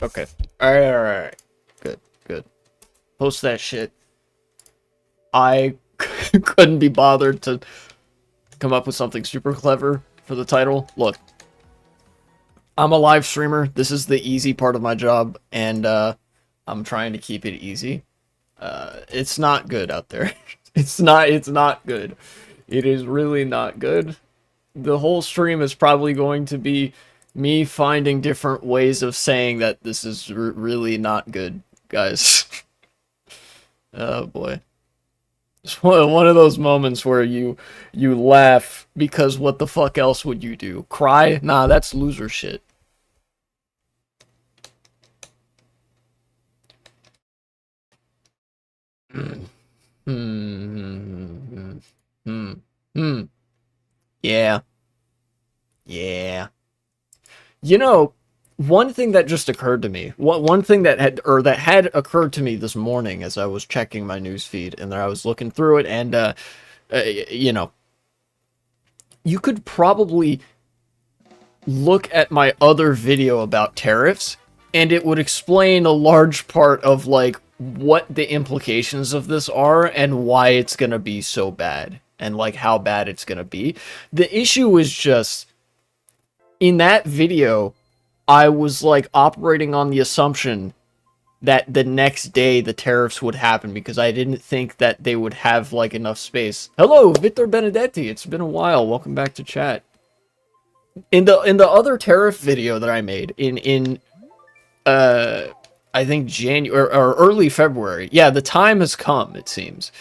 Okay. Alright. Good, good. Post that shit. I couldn't be bothered to come up with something super clever for the title. Look, I'm a live streamer. This is the easy part of my job, and I'm trying to keep it easy. It's not good out there. It's not good. It is really not good. The whole stream is probably going to be me finding different ways of saying that this is really not good, guys. Oh boy. It's one of those moments where you laugh because what the fuck else would you do? Cry? Nah, that's loser shit. Yeah. Yeah. You know, one thing that just occurred to me, one thing that had occurred to me this morning as I was checking my news feed and I was looking through it, and you know, you could probably look at my other video about tariffs and it would explain a large part of like what the implications of this are and why it's gonna be so bad and like how bad it's gonna be. The issue is just in that video, I was like operating on the assumption that the next day the tariffs would happen because I didn't think that they would have like enough space. Hello, Victor Benedetti. It's been a while. Welcome back to chat. In the other tariff video that I made in I think January or early February. Yeah, the time has come, it seems.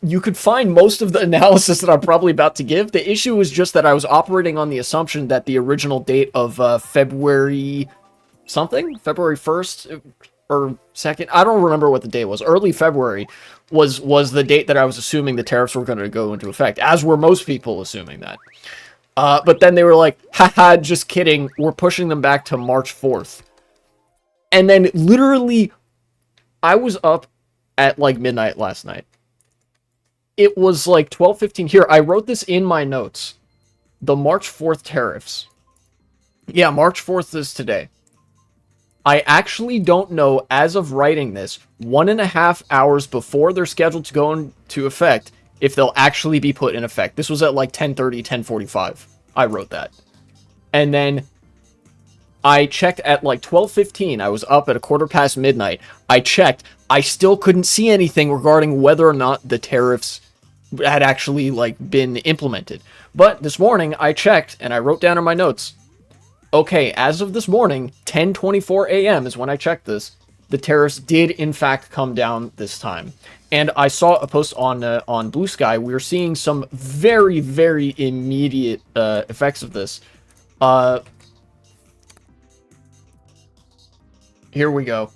You could find most of the analysis that I'm probably about to give. The issue was just that I was operating on the assumption that the original date of February something? February 1st or 2nd? I don't remember what the date was. Early February was the date that I was assuming the tariffs were going to go into effect, as were most people assuming that. But then they were like, haha, just kidding. We're pushing them back to March 4th. And then literally, I was up at like midnight last night. It was like 12:15 here. I wrote this in my notes. The March 4th tariffs. Yeah, March 4th is today. I actually don't know, as of writing this, 1.5 hours before they're scheduled to go into effect, if they'll actually be put in effect. This was at like 10:30, 10:45. I wrote that. And then I checked at like 12:15. I was up at 1/4 midnight. I checked. I still couldn't see anything regarding whether or not the tariffs had actually like been implemented. But this morning I checked and I wrote down in my notes, okay, as of this morning, 10:24 a.m. is when I checked this, the tariffs did in fact come down this time. And I saw a post on Blue Sky. We are seeing some very, very immediate effects of this. Here we go.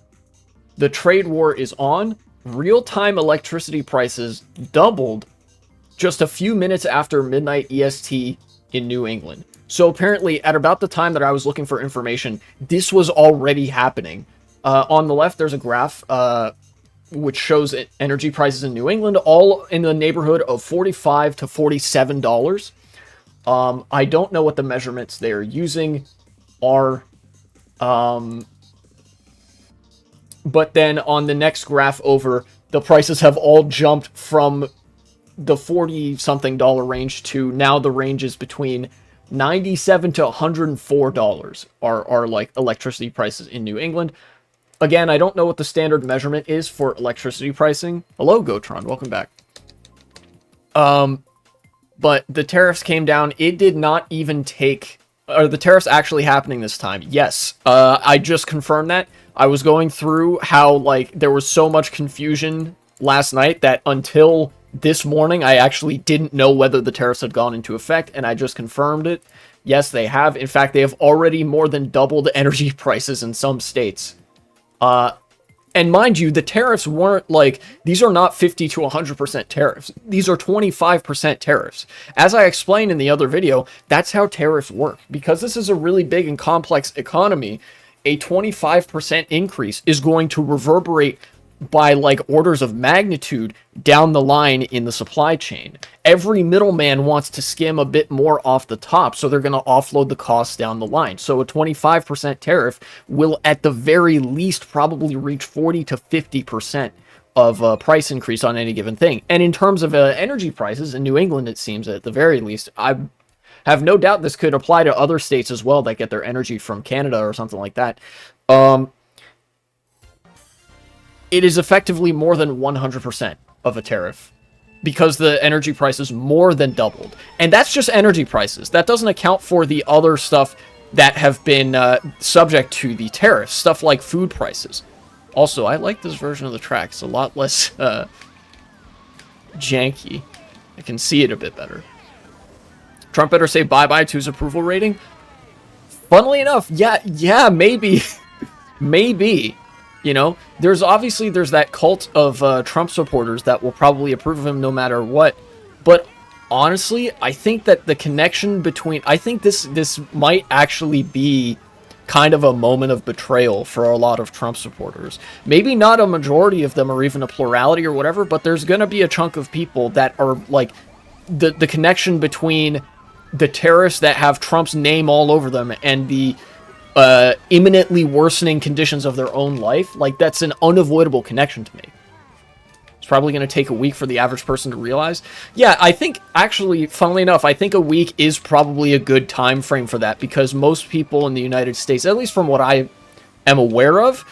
The trade war is on. Real-time electricity prices doubled just a few minutes after midnight EST in New England. So apparently, at about the time that I was looking for information, this was already happening. On the left, there's a graph which shows energy prices in New England, all in the neighborhood of $45 to $47. I don't know what the measurements they're using are. But then on the next graph over, the prices have all jumped from the $40-something range to now the range is between $97 to $104 are like electricity prices in New England. Again, I don't know what the standard measurement is for electricity pricing. Hello, Gotron. Welcome back. But the tariffs came down. It did not even take... Are the tariffs actually happening this time? Yes. I just confirmed that. I was going through how, like, there was so much confusion last night that until this morning, I actually didn't know whether the tariffs had gone into effect, and I just confirmed it. Yes, they have. In fact, they have already more than doubled energy prices in some states. And mind you, the tariffs weren't like, these are not 50 to 100% tariffs. These are 25% tariffs. As I explained in the other video, that's how tariffs work. Because this is a really big and complex economy, a 25% increase is going to reverberate by like orders of magnitude down the line in the supply chain. Every middleman wants to skim a bit more off the top, so they're going to offload the costs down the line. So a 25% tariff will at the very least probably reach 40 to 50% of a price increase on any given thing. And in terms of energy prices in New England, it seems at the very least, I have no doubt this could apply to other states as well that get their energy from Canada or something like that. It is effectively more than 100% of a tariff because the energy prices more than doubled. And that's just energy prices. That doesn't account for the other stuff that have been subject to the tariffs, stuff like food prices. Also, I like this version of the track. It's a lot less janky. I can see it a bit better. Trump better say bye-bye to his approval rating. Funnily enough, yeah, maybe. Maybe. You know, there's that cult of Trump supporters that will probably approve of him no matter what. But honestly, I think that the connection between... I think this might actually be kind of a moment of betrayal for a lot of Trump supporters. Maybe not a majority of them or even a plurality or whatever, but there's going to be a chunk of people that are like... The connection between the tariffs that have Trump's name all over them and the... imminently worsening conditions of their own life, like that's an unavoidable connection to me. It's probably going to take a week for the average person to realize. Yeah, I think actually, funnily enough, I think a week is probably a good time frame for that because most people in the United States, at least from what I am aware of,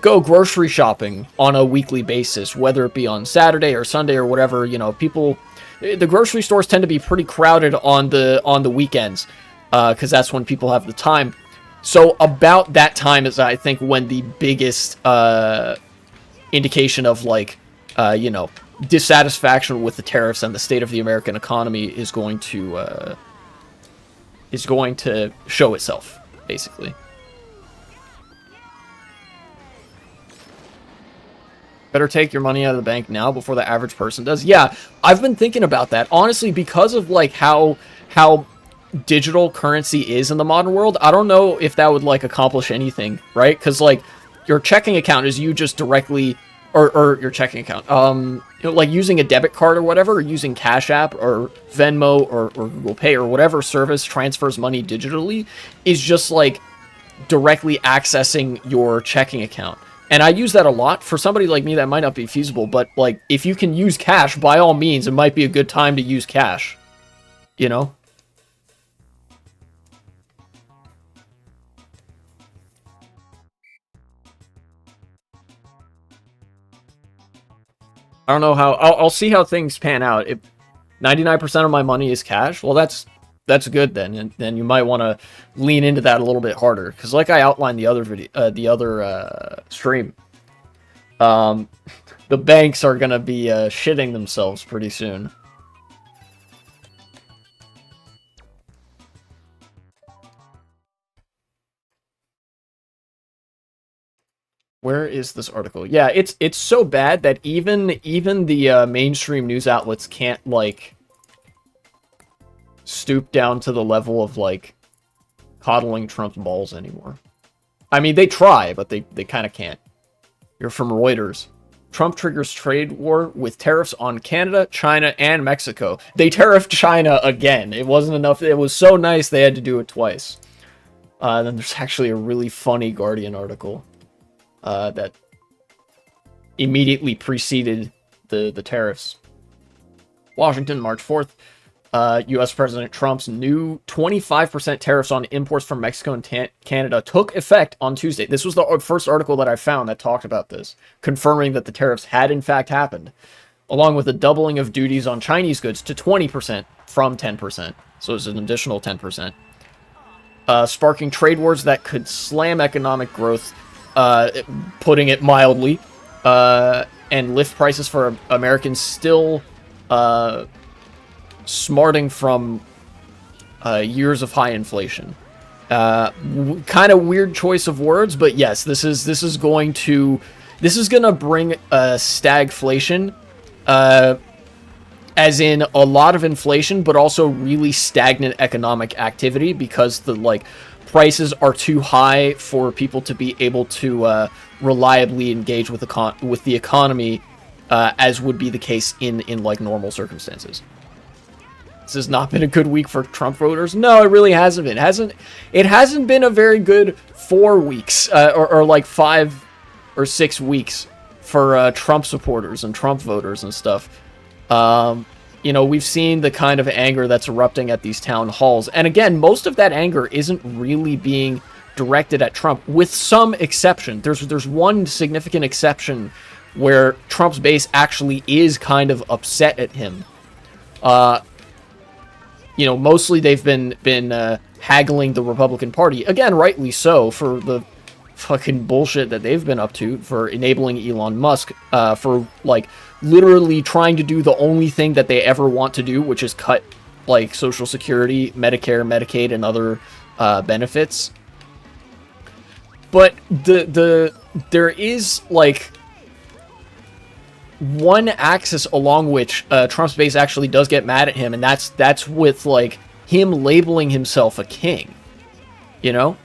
go grocery shopping on a weekly basis, whether it be on Saturday or Sunday or whatever. You know, people, the grocery stores tend to be pretty crowded on the weekends because that's when people have the time. So about that time is, I think, when the biggest indication of, like, dissatisfaction with the tariffs and the state of the American economy is going to show itself, basically. Better take your money out of the bank now before the average person does. Yeah, I've been thinking about that. Honestly, because of, like, how digital currency is in the modern world, I don't know if that would like accomplish anything, right? Because like your checking account is you just directly or your checking account like using a debit card or whatever, or using Cash App or Venmo or Google Pay or whatever service transfers money digitally is just like directly accessing your checking account. And I use that a lot. For somebody like me that might not be feasible, but like if you can use cash, by all means, it might be a good time to use cash, you know? I don't know how... I'll see how things pan out. If 99% of my money is cash, well, that's good then. And then you might want to lean into that a little bit harder. Because like I outlined the other video, stream, the banks are going to be shitting themselves pretty soon. Where is this article? Yeah, it's so bad that even the mainstream news outlets can't like stoop down to the level of like coddling Trump's balls anymore. I mean, they try, but they kind of can't. You're from Reuters. Trump triggers trade war with tariffs on Canada, China, and Mexico. They tariffed China again. It wasn't enough. It was so nice they had to do it twice. Then there's actually a really funny Guardian article that immediately preceded the tariffs. Washington, March 4th. U.S. President Trump's new 25% tariffs on imports from Mexico and Canada took effect on Tuesday. This was the first article that I found that talked about this, confirming that the tariffs had in fact happened, along with a doubling of duties on Chinese goods to 20% from 10%. So it's an additional 10%. Sparking trade wars that could slam economic growth, putting it mildly, and lift prices for Americans still smarting from years of high inflation. Kind of weird choice of words, but yes, this is going to bring stagflation. as in a lot of inflation, but also really stagnant economic activity because the like prices are too high for people to be able to reliably engage with the economy, as would be the case in like normal circumstances. This has not been a good week for Trump voters. No, it really hasn't been. It hasn't been a very good 4 weeks, or like 5 or 6 weeks for Trump supporters and Trump voters and stuff. You know, we've seen the kind of anger that's erupting at these town halls. And again, most of that anger isn't really being directed at Trump, with some exception. There's one significant exception where Trump's base actually is kind of upset at him. You know, mostly they've been haggling the Republican Party. Again, rightly so, for the fucking bullshit that they've been up to, for enabling Elon Musk, for, like, literally trying to do the only thing that they ever want to do, which is cut, like, Social Security, Medicare, Medicaid, and other benefits. But there is, like, one axis along which Trump's base actually does get mad at him, and that's with, like, him labeling himself a king. You know?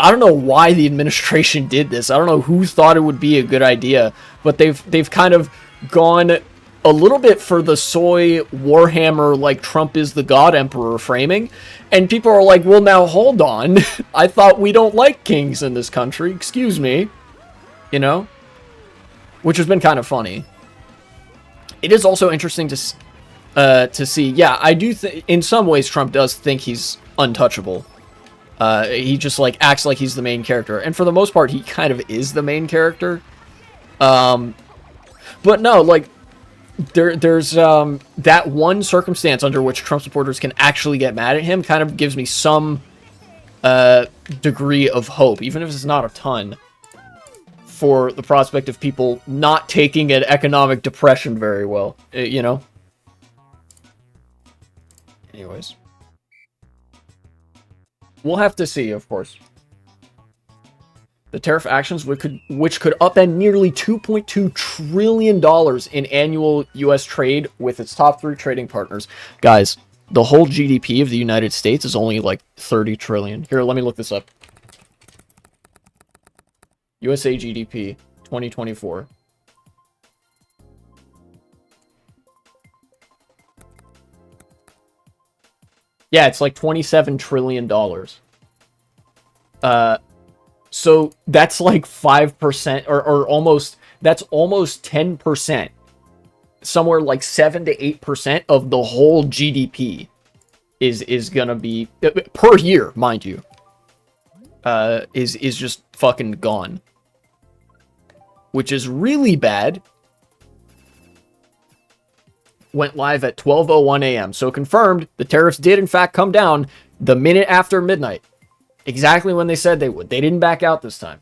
I don't know why the administration did this. I don't know who thought it would be a good idea, but they've kind of gone a little bit for the soy Warhammer, like, Trump is the God Emperor framing, and people are like, well, now hold on. I thought we don't like kings in this country. Excuse me. You know? Which has been kind of funny. It is also interesting to see. Yeah, I do think in some ways Trump does think he's untouchable. He just like acts like he's the main character, and for the most part, he kind of is the main character. But no, like there's that one circumstance under which Trump supporters can actually get mad at him kind of gives me some degree of hope, even if it's not a ton, for the prospect of people not taking an economic depression very well, you know? Anyways. We'll have to see, of course. The tariff actions which could upend nearly $2.2 trillion in annual U.S. trade with its top 3 trading partners. Guys, the whole GDP of the United States is only like 30 trillion. Here, let me look this up. USA GDP 2024. Yeah, it's like $27 trillion. So that's like 5% or almost, that's almost 10%. Somewhere like 7 to 8% of the whole GDP is gonna be per year, mind you. Is just fucking gone. Which is really bad. Went live at 12:01 a.m. So confirmed, the tariffs did in fact come down the minute after midnight. Exactly when they said they would. They didn't back out this time.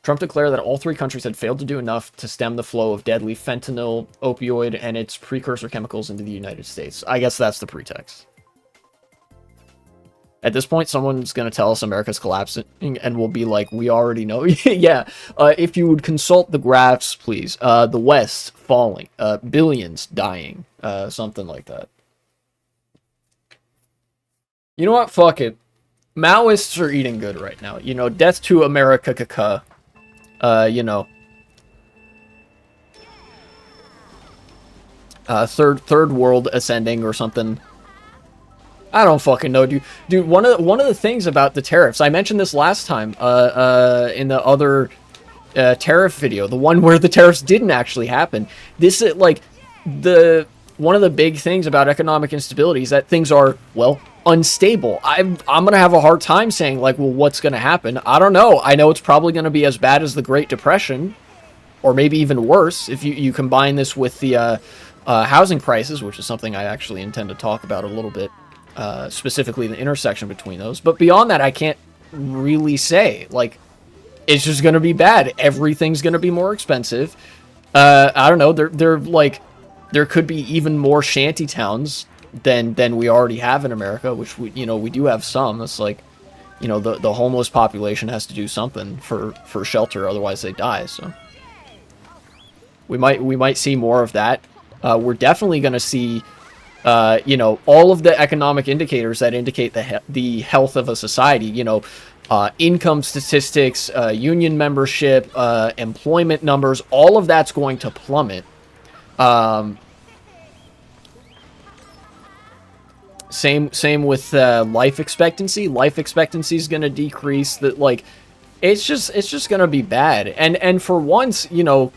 Trump declared that all 3 countries had failed to do enough to stem the flow of deadly fentanyl, opioid, and its precursor chemicals into the United States. I guess that's the pretext. At this point, someone's going to tell us America's collapsing, and we'll be like, we already know. Yeah, if you would consult the graphs, please. The West falling, billions dying, something like that. You know what? Fuck it. Maoists are eating good right now. You know, death to America, caca. You know. Third world ascending or something. I don't fucking know, dude. Dude, one of the things about the tariffs, I mentioned this last time, in the other tariff video, the one where the tariffs didn't actually happen. This is like one of the big things about economic instability is that things are, well, unstable. I'm gonna have a hard time saying like, well, what's gonna happen? I don't know. I know it's probably gonna be as bad as the Great Depression, or maybe even worse if you combine this with the housing crisis, which is something I actually intend to talk about a little bit. Specifically the intersection between those. But beyond that, I can't really say. Like, it's just going to be bad. Everything's going to be more expensive. I don't know. They're like, there could be even more shanty towns than we already have in America, which we do have some. It's like, you know, the homeless population has to do something for shelter, otherwise they die. So we might see more of that. We're definitely going to see, you know, all of the economic indicators that indicate the health of a society, you know, income statistics, union membership, employment numbers, all of that's going to plummet. Same with life expectancy. Life expectancy is going to decrease. That, like, it's just going to be bad. And for once, you know,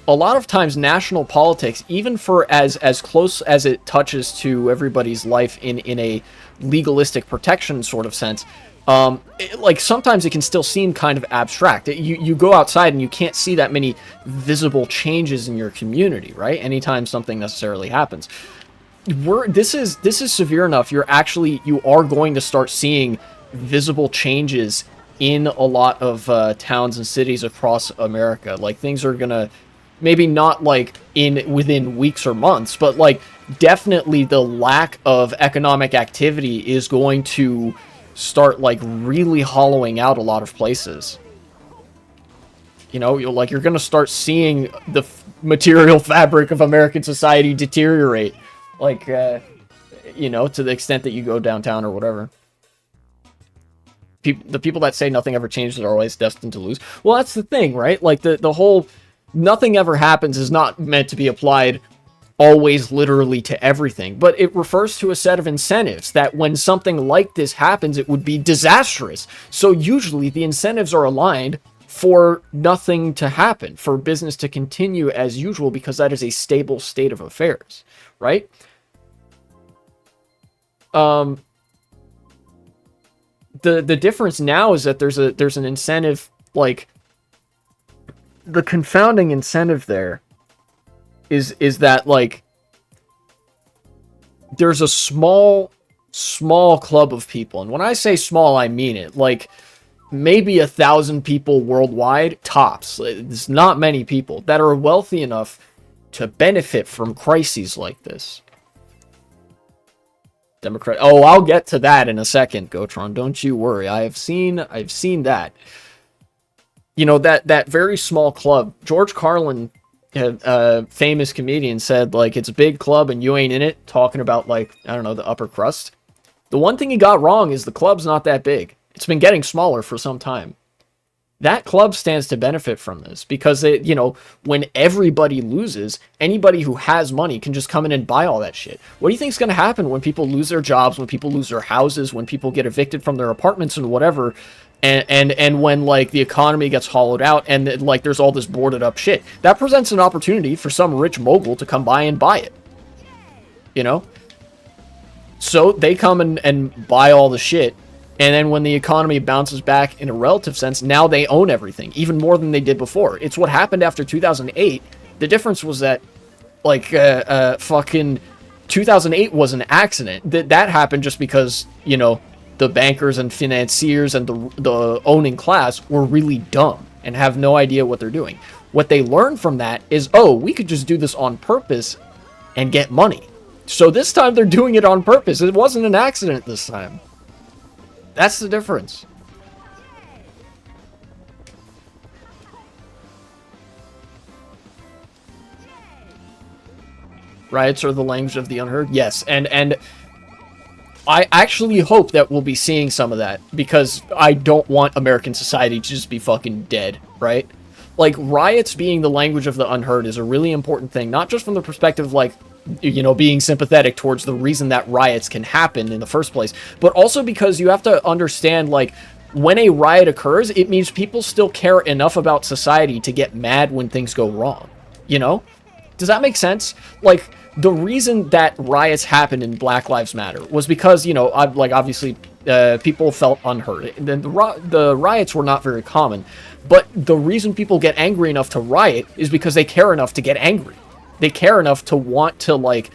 a lot of times national politics, even for as close as it touches to everybody's life in a legalistic protection sort of sense, like sometimes it can still seem kind of abstract. You go outside and you can't see that many visible changes in your community, right? Anytime something necessarily happens. This is severe enough. You are going to start seeing visible changes in a lot of towns and cities across America. Like, things are gonna, maybe not like within weeks or months, but like definitely the lack of economic activity is going to start like really hollowing out a lot of places. You know, you're gonna start seeing the material fabric of American society deteriorate. Like, you know, to the extent that you go downtown or whatever. The people that say nothing ever changes are always destined to lose. Well, that's the thing, right? Like, the whole nothing ever happens is not meant to be applied always literally to everything. But it refers to a set of incentives that when something like this happens, it would be disastrous. So usually the incentives are aligned for nothing to happen, for business to continue as usual, because that is a stable state of affairs, right? The difference now is that there's an incentive, like, the confounding incentive there is that, like, there's a small club of people, and when I say small, I mean it, like, maybe 1,000 people worldwide, tops. It's not many people that are wealthy enough to benefit from crises like this. Democrat. Oh, I'll get to that in a second, Gotron. Don't you worry. I've seen that. You know, that very small club. George Carlin, a famous comedian, said, like, it's a big club and you ain't in it, talking about, like, I don't know, the upper crust. The one thing he got wrong is the club's not that big. It's been getting smaller for some time. That club stands to benefit from this because, you know, when everybody loses, anybody who has money can just come in and buy all that shit. What do you think is going to happen when people lose their jobs, when people lose their houses, when people get evicted from their apartments and whatever, and when, like, the economy gets hollowed out and, like, there's all this boarded up shit? That presents an opportunity for some rich mogul to come by and buy it. You know? So they come and buy all the shit. And then when the economy bounces back in a relative sense, now they own everything, even more than they did before. It's what happened after 2008. The difference was that, like, fucking 2008 was an accident. That happened just because, you know, the bankers and financiers and the owning class were really dumb and have no idea what they're doing. What they learned from that is, oh, we could just do this on purpose and get money. So this time they're doing it on purpose. It wasn't an accident this time. That's the difference. Riots are the language of the unheard. Yes, and I actually hope that we'll be seeing some of that, because I don't want American society to just be fucking dead, right? Like, riots being the language of the unheard is a really important thing, not just from the perspective of, like, you know, being sympathetic towards the reason that riots can happen in the first place, but also because you have to understand, like, when a riot occurs, it means people still care enough about society to get mad when things go wrong, you know? Does that make sense? Like, the reason that riots happened in Black Lives Matter was because, you know, like, obviously, people felt unheard. Then the riots were not very common, but the reason people get angry enough to riot is because they care enough to get angry. They care enough to want to, like,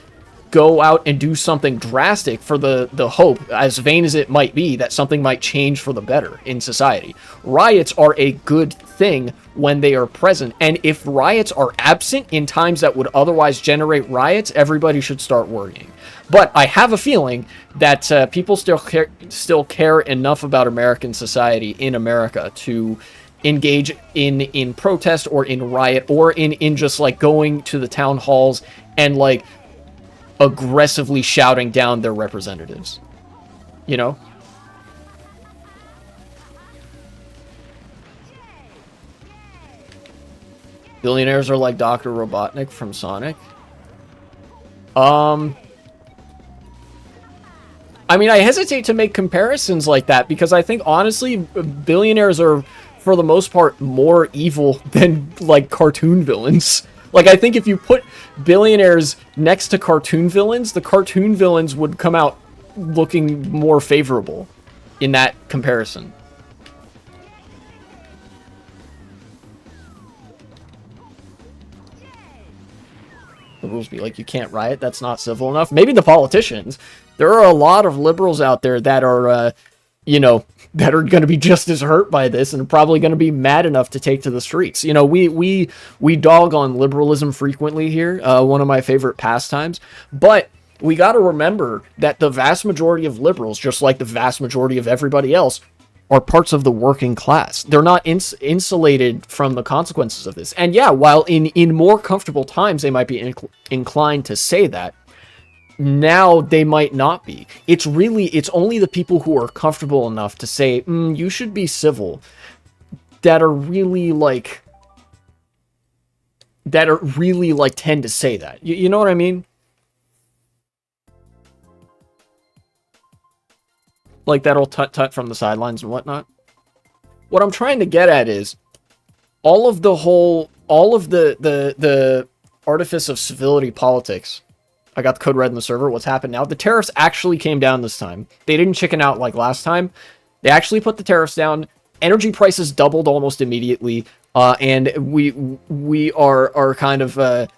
go out and do something drastic for the hope, as vain as it might be, that something might change for the better in society. Riots are a good thing when they are present, and if riots are absent in times that would otherwise generate riots, everybody should start worrying. But I have a feeling that people still care enough about American society in America to engage in protest or in riot or in just, like, going to the town halls and like aggressively shouting down their representatives. You know? Billionaires are like Dr. Robotnik from Sonic. I mean, I hesitate to make comparisons like that because I think, honestly, billionaires are, for the most part, more evil than, like, cartoon villains. Like, I think if you put billionaires next to cartoon villains, the cartoon villains would come out looking more favorable in that comparison. The rules be like, you can't riot, that's not civil enough. Maybe the politicians. There are a lot of liberals out there that are, you know, that are going to be just as hurt by this and probably going to be mad enough to take to the streets. You know, we dog on liberalism frequently here, one of my favorite pastimes, but we got to remember that the vast majority of liberals, just like the vast majority of everybody else, are parts of the working class. They're not insulated from the consequences of this. And yeah, while in more comfortable times they might be inclined to say that, now they might not be. It's only the people who are comfortable enough to say, you should be civil, that are really like tend to say that. You know what I mean? Like that old tut-tut from the sidelines and whatnot. What I'm trying to get at is all of the artifice of civility politics. I got the code red in the server. What's happened now? The tariffs actually came down this time. They didn't chicken out like last time. They actually put the tariffs down. Energy prices doubled almost immediately. And we are kind of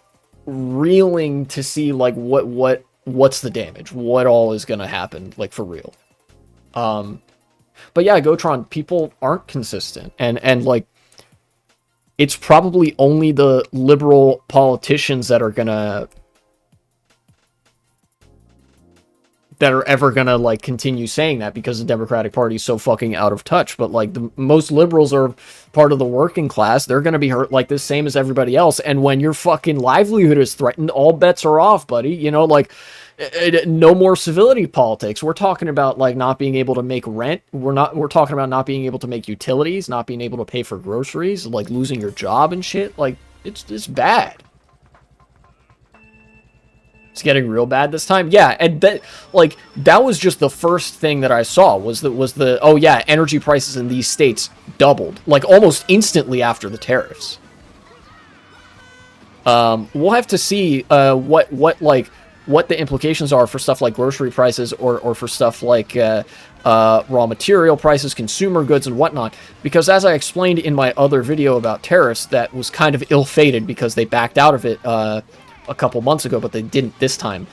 reeling to see like what's the damage? What all is gonna happen, like for real. But yeah, Gotron, people aren't consistent, and like, it's probably only the liberal politicians that are ever gonna like continue saying that, because the Democratic Party is so fucking out of touch. But like, the most liberals are part of the working class. They're gonna be hurt like the same as everybody else. And when your fucking livelihood is threatened, all bets are off, buddy. You know, like, no more civility politics. We're talking about like not being able to make rent. We're talking about not being able to make utilities, not being able to pay for groceries, like losing your job and shit. Like, it's bad. It's getting real bad this time. Yeah, and that was just the first thing that I saw was the oh yeah, energy prices in these states doubled like almost instantly after the tariffs. We'll have to see what the implications are for stuff like grocery prices or for stuff like raw material prices, consumer goods, and whatnot. Because as I explained in my other video about tariffs, that was kind of ill-fated because they backed out of it a couple months ago, but they didn't this time.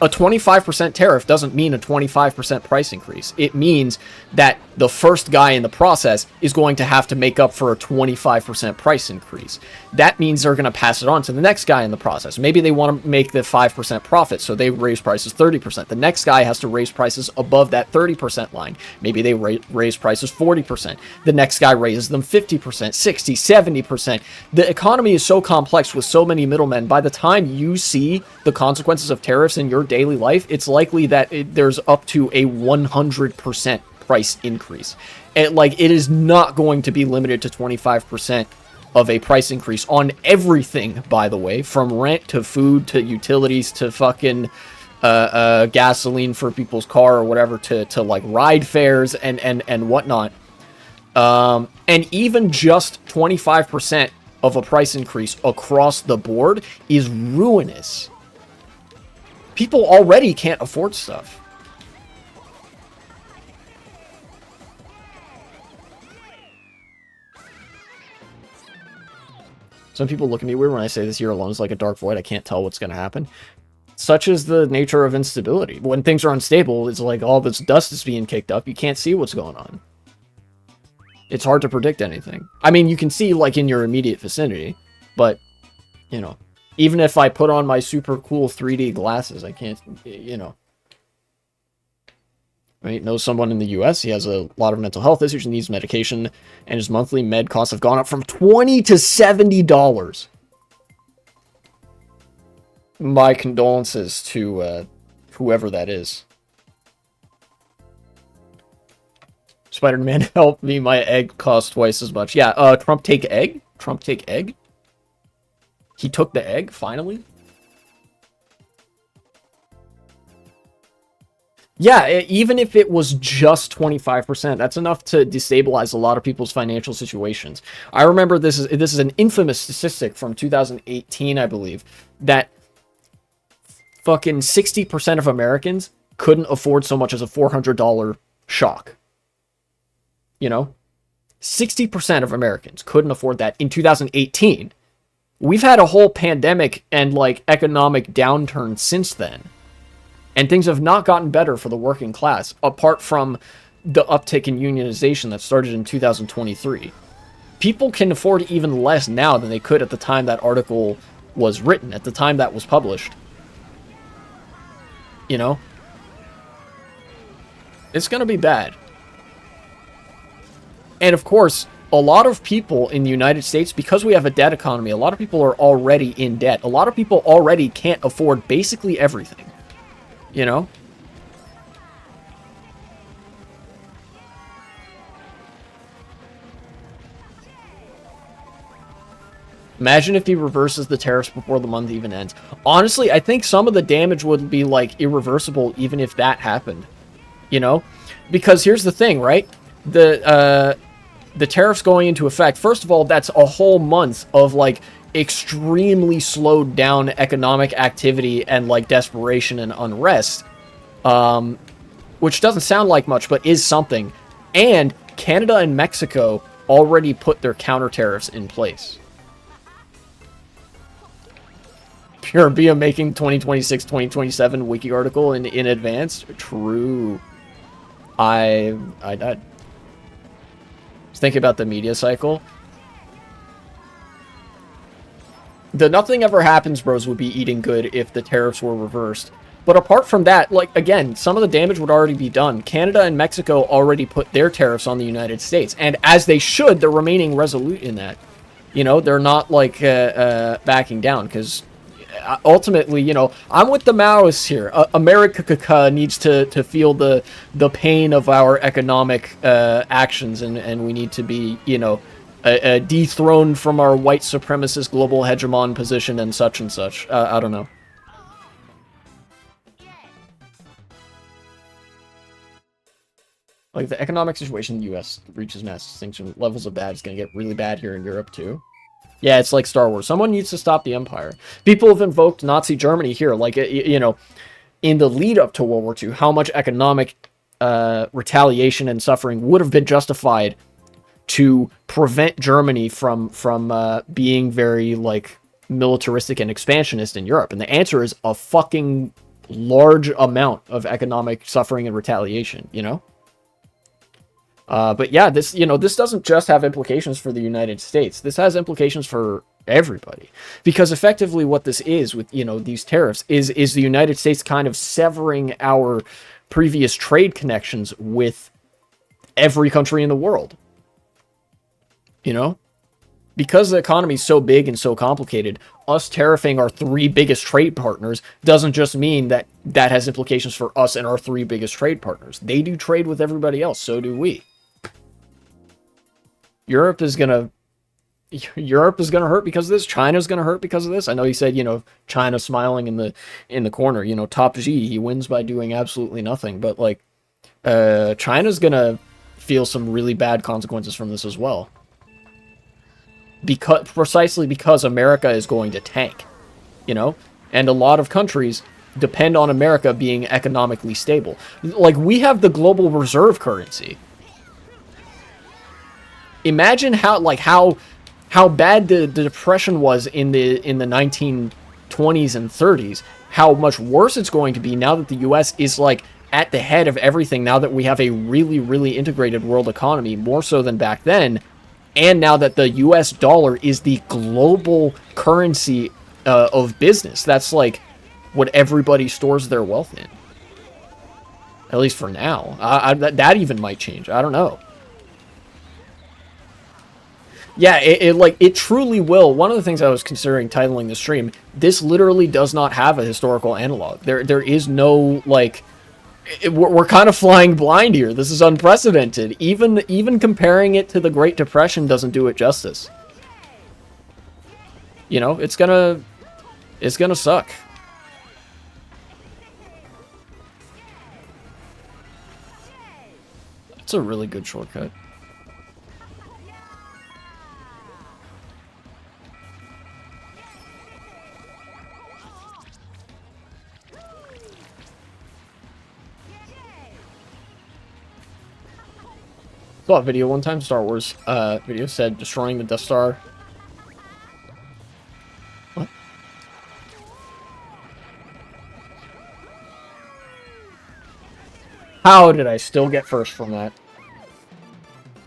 A 25% tariff doesn't mean a 25% price increase. It means that the first guy in the process is going to have to make up for a 25% price increase. That means they're going to pass it on to the next guy in the process. Maybe they want to make the 5% profit, so they raise prices 30%. The next guy has to raise prices above that 30% line. Maybe they raise prices 40%. The next guy raises them 50%, 60, 70%. The economy is so complex with so many middlemen. By the time you see the consequences of tariffs in your daily life, it's likely that there's up to a 100% price increase. And like, it is not going to be limited to 25% of a price increase on everything, by the way, from rent to food to utilities to fucking gasoline for people's car or whatever to like ride fares and whatnot. And even just 25% of a price increase across the board is ruinous. People already can't afford stuff. Some people look at me weird when I say this year alone is like a dark void. I can't tell what's going to happen. Such is the nature of instability. When things are unstable, it's like all this dust is being kicked up. You can't see what's going on. It's hard to predict anything. I mean, you can see like in your immediate vicinity, but, you know, even if I put on my super cool 3D glasses, I can't, you know. I know someone in the US, he has a lot of mental health issues and needs medication, and his monthly med costs have gone up from $20 to $70. My condolences to whoever that is. Spider-Man, help me, my egg costs twice as much. Yeah, Trump take egg? Trump take egg? He took the egg, finally? Yeah, even if it was just 25%, that's enough to destabilize a lot of people's financial situations. I remember this is an infamous statistic from 2018, I believe, that fucking 60% of Americans couldn't afford so much as a $400 shock. You know? 60% of Americans couldn't afford that in 2018. We've had a whole pandemic and, like, economic downturn since then. And things have not gotten better for the working class, apart from the uptick in unionization that started in 2023. People can afford even less now than they could at the time that article was written, at the time that was published. You know? It's gonna be bad. And of course, a lot of people in the United States, because we have a debt economy, a lot of people are already in debt. A lot of people already can't afford basically everything. You know? Imagine if he reverses the tariffs before the month even ends. Honestly, I think some of the damage would be, like, irreversible even if that happened. You know? Because here's the thing, right? The tariffs going into effect, first of all, that's a whole month of, like, extremely slowed down economic activity and, like, desperation and unrest. Which doesn't sound like much, but is something. And Canada and Mexico already put their counter tariffs in place. Pure Bia making 2026-2027 wiki article in advance. True. I died. Think about the media cycle. The nothing ever happens bros would be eating good if the tariffs were reversed. But apart from that, like, again, some of the damage would already be done. Canada and Mexico already put their tariffs on the United States. And as they should, they're remaining resolute in that. You know, they're not, like, backing down. Because ultimately, you know, I'm with the Maoists here. America needs to feel the pain of our economic actions. And we need to be, you know, dethroned from our white supremacist global hegemon position and such and such. I don't know. Like, the economic situation in the U.S. reaches mass extinction levels of bad. It's going to get really bad here in Europe, too. Yeah, it's like Star Wars. Someone needs to stop the Empire. People have invoked Nazi Germany here. Like, you know, in the lead up to World War II, how much economic retaliation and suffering would have been justified to prevent Germany from being very, like, militaristic and expansionist in Europe. And the answer is a fucking large amount of economic suffering and retaliation, you know? But yeah, this, you know, this doesn't just have implications for the United States. This has implications for everybody. Because effectively what this is with, you know, these tariffs is the United States kind of severing our previous trade connections with every country in the world. You know? Because the economy is so big and so complicated, us tariffing our three biggest trade partners doesn't just mean that that has implications for us and our three biggest trade partners. They do trade with everybody else, so do we. Europe is gonna hurt because of this. China's gonna hurt because of this. I know he said, you know, China smiling in the corner. You know, Top G, he wins by doing absolutely nothing. But like, China's gonna feel some really bad consequences from this as well. Precisely because America is going to tank, you know, and a lot of countries depend on America being economically stable. Like, we have the global reserve currency. Imagine how bad the depression was in the 1920s and 30s. How much worse it's going to be now that the U.S. is like at the head of everything. Now that we have a really, really integrated world economy, more so than back then, and now that the U.S. dollar is the global currency of business. That's like what everybody stores their wealth in. At least for now. That even might change. I don't know. Yeah, it truly will. One of the things I was considering titling the stream, this literally does not have a historical analog. There is no, like, we're kind of flying blind here. This is unprecedented. Even comparing it to the Great Depression doesn't do it justice. You know, it's gonna suck. It's a really good shortcut. Saw a video one time, Star Wars video said destroying the Death Star. What? How did I still get first from that?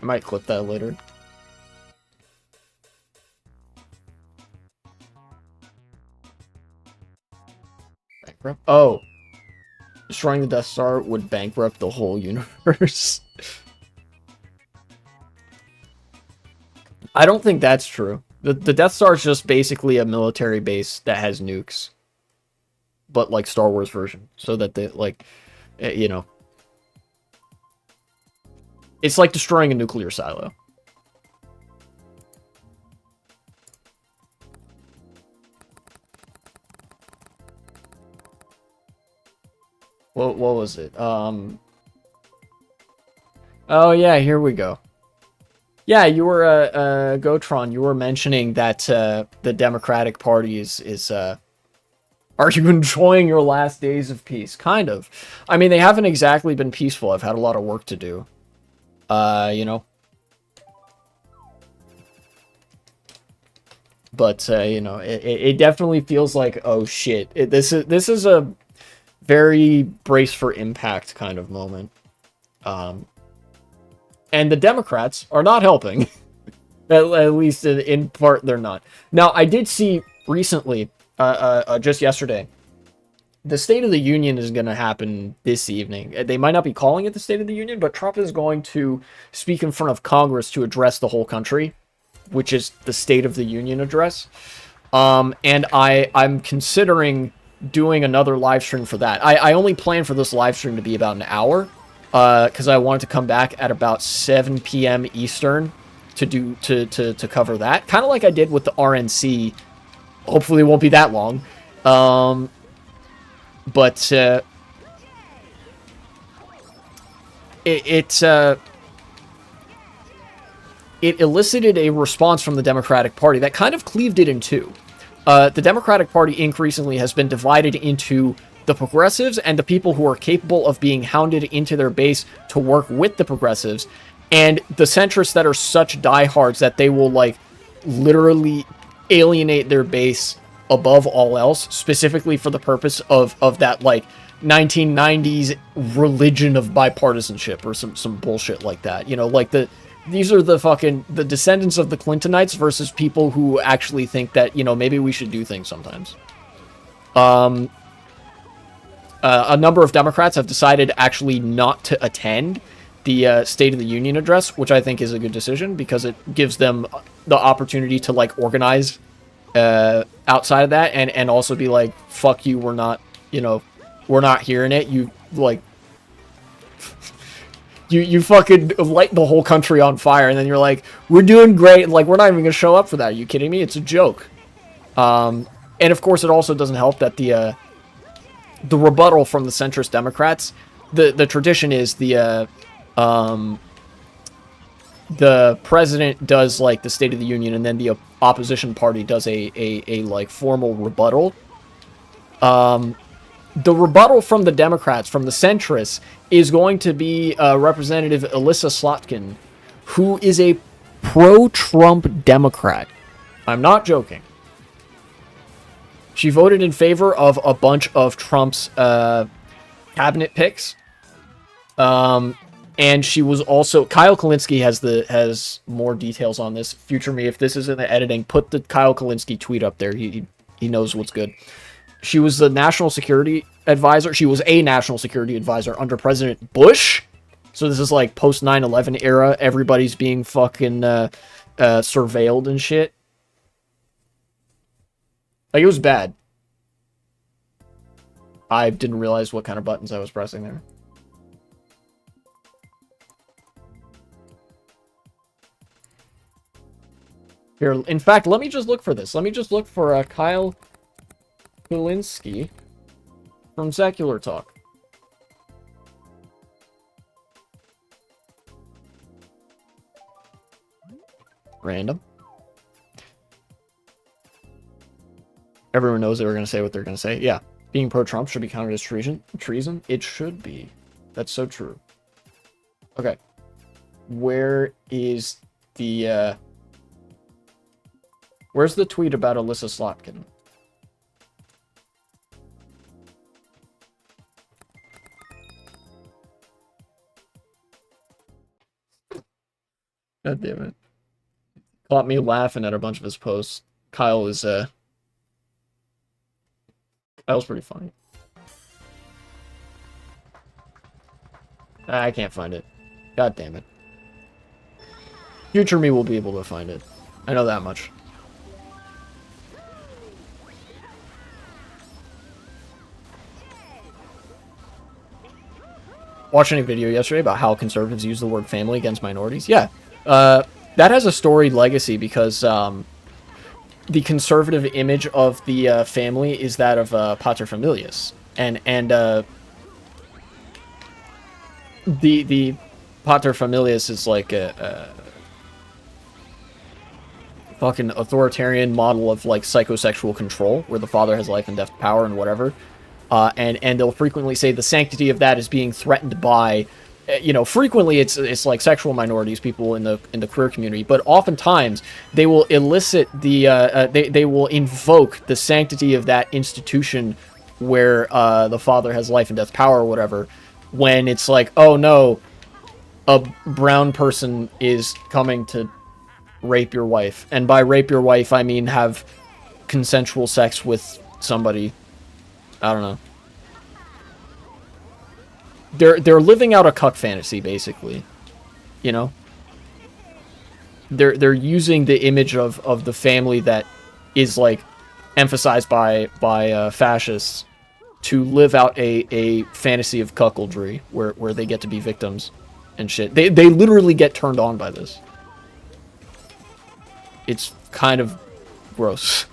I might clip that later. Bankrupt? Oh. Destroying the Death Star would bankrupt the whole universe. I don't think that's true. The Death Star is just basically a military base that has nukes. But, like, Star Wars version. So that they, like, you know. It's like destroying a nuclear silo. What was it? Oh yeah, here we go. Yeah, you were Gotron, you were mentioning that the Democratic Party is are you enjoying your last days of peace? Kind of. I mean, they haven't exactly been peaceful. I've had a lot of work to do. You know. But you know, it definitely feels like, oh shit. This is a very brace for impact kind of moment. And the Democrats are not helping. at least in part, they're not. Now, I did see recently, just yesterday, the State of the Union is going to happen this evening. They might not be calling it the State of the Union, but Trump is going to speak in front of Congress to address the whole country, which is the State of the Union address. And I'm considering doing another live stream for that. I only plan for this live stream to be about an hour, because I wanted to come back at about 7 p.m. Eastern to cover that. Kind of like I did with the RNC. Hopefully it won't be that long. But it elicited a response from the Democratic Party that kind of cleaved it in two. The Democratic Party increasingly has been divided into the progressives and the people who are capable of being hounded into their base to work with the progressives, and the centrists that are such diehards that they will, like, literally alienate their base above all else, specifically for the purpose of that, like, 1990s religion of bipartisanship or some bullshit like that. You know, like, these are the descendants of the Clintonites versus people who actually think that, you know, maybe we should do things sometimes. A number of Democrats have decided actually not to attend the State of the Union address, which I think is a good decision because it gives them the opportunity to, like, organize outside of that and also be like, fuck you, we're not, you know, we're not hearing it. You, like, you fucking light the whole country on fire, and then you're like, we're doing great, and, like, we're not even gonna show up for that. Are you kidding me? It's a joke. And of course, it also doesn't help that the rebuttal from the centrist Democrats, the tradition is the president does, like, the State of the Union, and then the opposition party does a like, formal rebuttal. The rebuttal from the Democrats, from the centrists, is going to be Representative Elissa Slotkin, who is a pro-Trump Democrat. I'm not joking. She voted in favor of a bunch of Trump's cabinet picks. And she was also... Kyle Kulinski has more details on this. Future me, if this is in the editing, put the Kyle Kulinski tweet up there. He knows what's good. She was the national security advisor. She was a national security advisor under President Bush. So this is like post 9/11 era. Everybody's being fucking surveilled and shit. Like, it was bad. I didn't realize what kind of buttons I was pressing there. Here, in fact, let me just look for this. Let me just look for Kyle Kulinski from Secular Talk. Random. Everyone knows they were going to say what they're going to say. Yeah. Being pro-Trump should be counted as treason. Treason? It should be. That's so true. Okay. Where is the, where's the tweet about Alyssa Slotkin? God damn it. Caught me laughing at a bunch of his posts. Kyle's pretty funny. I can't find it. God damn it. Future me will be able to find it. I know that much. Watching a video yesterday about how conservatives use the word family against minorities. Yeah. That has a storied legacy because the conservative image of the family is that of paterfamilias, and the paterfamilias is like a fucking authoritarian model of like psychosexual control, where the father has life and death power and whatever, and they'll frequently say the sanctity of that is being threatened by. Frequently it's like sexual minorities, people in the queer community, but oftentimes they will elicit the they will invoke the sanctity of that institution where the father has life and death power or whatever, when it's like, oh no, a brown person is coming to rape your wife, and by rape your wife I mean have consensual sex with somebody. I don't know. They're living out a cuck fantasy, basically. You know? They're using the image of the family that is like emphasized by fascists to live out a fantasy of cuckoldry where they get to be victims and shit. They literally get turned on by this. It's kind of gross.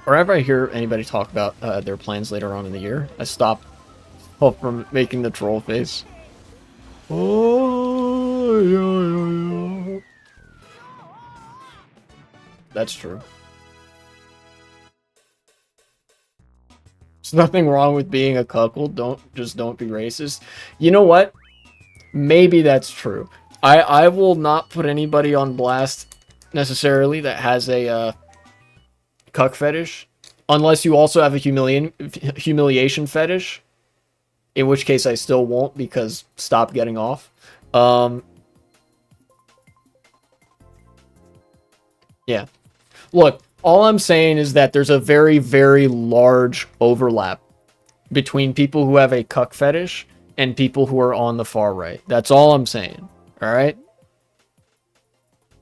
Whenever I hear anybody talk about their plans later on in the year, I stop from making the troll face. Oh, yeah. That's true. There's nothing wrong with being a cuckold. Don't be racist. You know what? Maybe that's true. I will not put anybody on blast necessarily that has a cuck fetish, unless you also have a humiliation fetish, in which case I still won't, because stop getting off. Yeah. Look, all I'm saying is that there's a very, very large overlap between people who have a cuck fetish and people who are on the far right. That's all I'm saying. All right?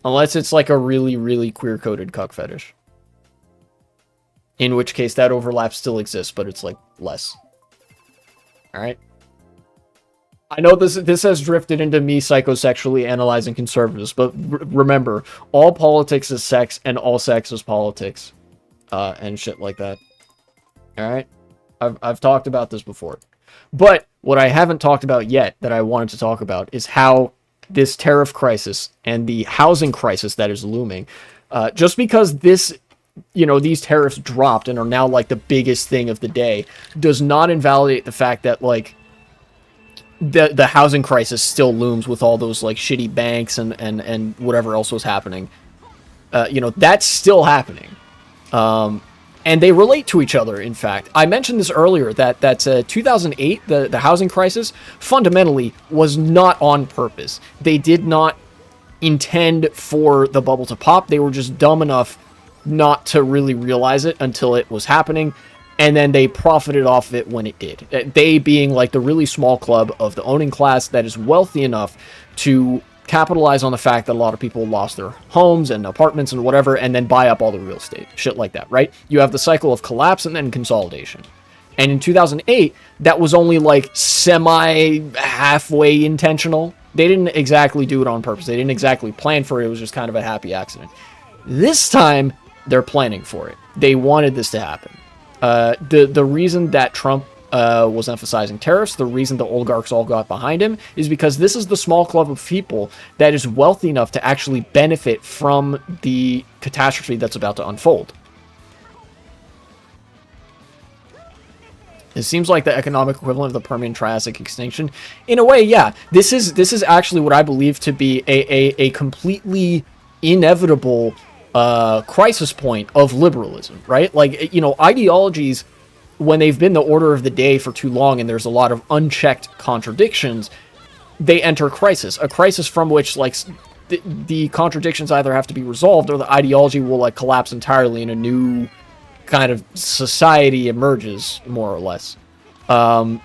Unless it's like a really, really queer-coded cuck fetish. In which case that overlap still exists, but it's like less. Alright? I know this has drifted into me psychosexually analyzing conservatives, but remember, all politics is sex and all sex is politics. And shit like that. Alright? I've talked about this before. But what I haven't talked about yet that I wanted to talk about is how this tariff crisis and the housing crisis that is looming, just because these tariffs dropped and are now like the biggest thing of the day, does not invalidate the fact that like the housing crisis still looms with all those like shitty banks and whatever else was happening. That's still happening. And they relate to each other, in fact. I mentioned this earlier, that 2008, the housing crisis, fundamentally was not on purpose. They did not intend for the bubble to pop. They were just dumb enough not to really realize it until it was happening, and then they profited off of it when it did. They being like the really small club of the owning class that is wealthy enough to capitalize on the fact that a lot of people lost their homes and apartments and whatever, and then buy up all the real estate. Shit like that, right? You have the cycle of collapse and then consolidation. And in 2008, that was only like semi-halfway intentional. They didn't exactly do it on purpose. They didn't exactly plan for it. It was just kind of a happy accident. This time, they're planning for it. They wanted this to happen. The reason that Trump was emphasizing tariffs, the reason the oligarchs all got behind him, is because this is the small club of people that is wealthy enough to actually benefit from the catastrophe that's about to unfold. It seems like the economic equivalent of the Permian Triassic extinction. In a way, yeah. This is actually what I believe to be a completely inevitable crisis point of liberalism, right? Like, you know, ideologies, when they've been the order of the day for too long and there's a lot of unchecked contradictions, they enter crisis. A crisis from which, like, the contradictions either have to be resolved or the ideology will, like, collapse entirely and a new kind of society emerges, more or less. And